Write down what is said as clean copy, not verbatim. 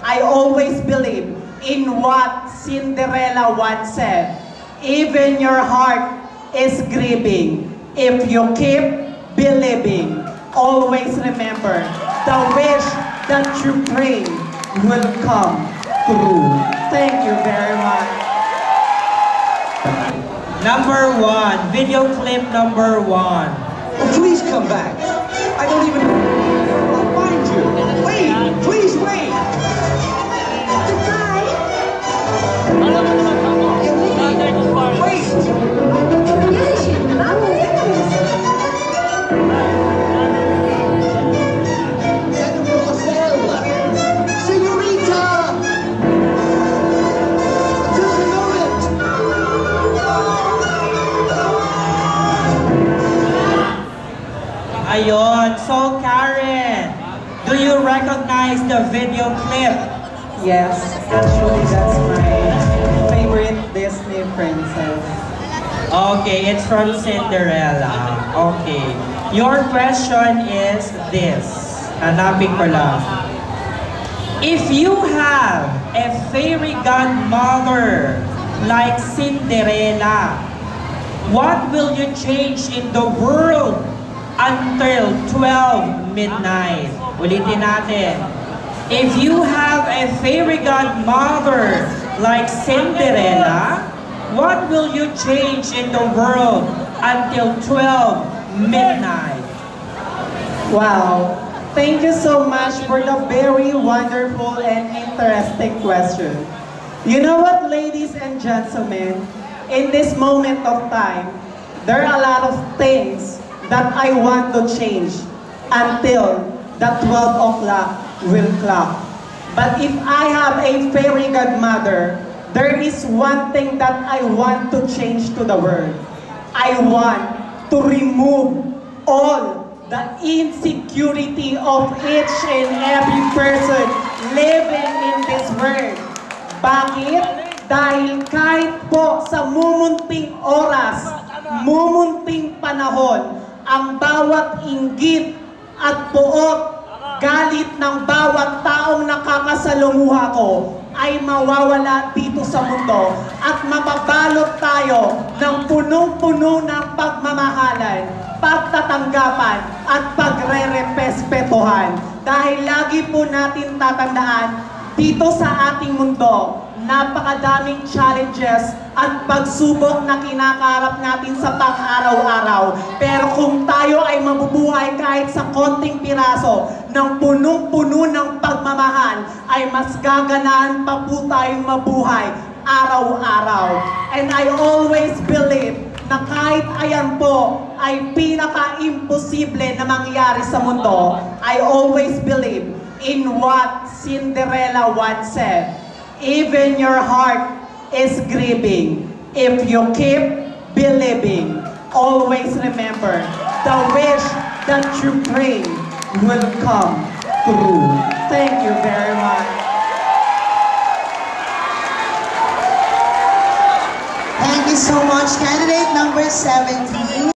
I always believe in what Cinderella once said. Even your heart is grieving. If you keep believing, always remember, the wish that you pray will come true. Thank you very much. Number 1, video clip number 1. Oh, please come back. I don't even know I'll find you. Wait, please wait. Goodbye. Wait. Señorita. Just a moment. Ayon. So, Karen, do you recognize the video clip? Yes, actually that's my favorite Disney princess. Okay, it's from Cinderella. Okay. Your question is this. Hanapin ko lang. If you have a fairy godmother like Cinderella, what will you change in the world until 12 midnight? Ulitin natin. If you have a fairy godmother like Cinderella, what will you change in the world until 12 midnight? Wow, thank you so much for the very wonderful and interesting question. You know what, ladies and gentlemen, in this moment of time, there are a lot of things that I want to change until the 12 o'clock will clock. But if I have a fairy godmother, there is one thing that I want to change to the world. I want to remove all the insecurity of each and every person living in this world. Bakit? Dahil kahit po sa mumunting oras, mumunting panahon, ang bawat inggit at puot, galit ng bawat taong nakakasalumuha ko ay mawawala dito sa mundo at mababalot tayo ng punong-puno ng pagmamahalan, pagtatanggapan at pagre-respetuhan. Dahil lagi po natin tatandaan, dito sa ating mundo, napakadaming challenges at pagsubok na kinakaharap natin sa pang-araw-araw. Pero kung tayo ay mabubuhay kahit sa konting piraso ng punong-puno ng pagmamahal, ay mas gaganahan pa po tayong mabuhay araw-araw. And I always believe na kahit ayan po ay pinaka-imposible na mangyari sa mundo, I always believe in what Cinderella once said. Even your heart is grieving. If you keep believing, always remember, the wish that you pray will come true. Thank you very much. Thank you so much, candidate number 17.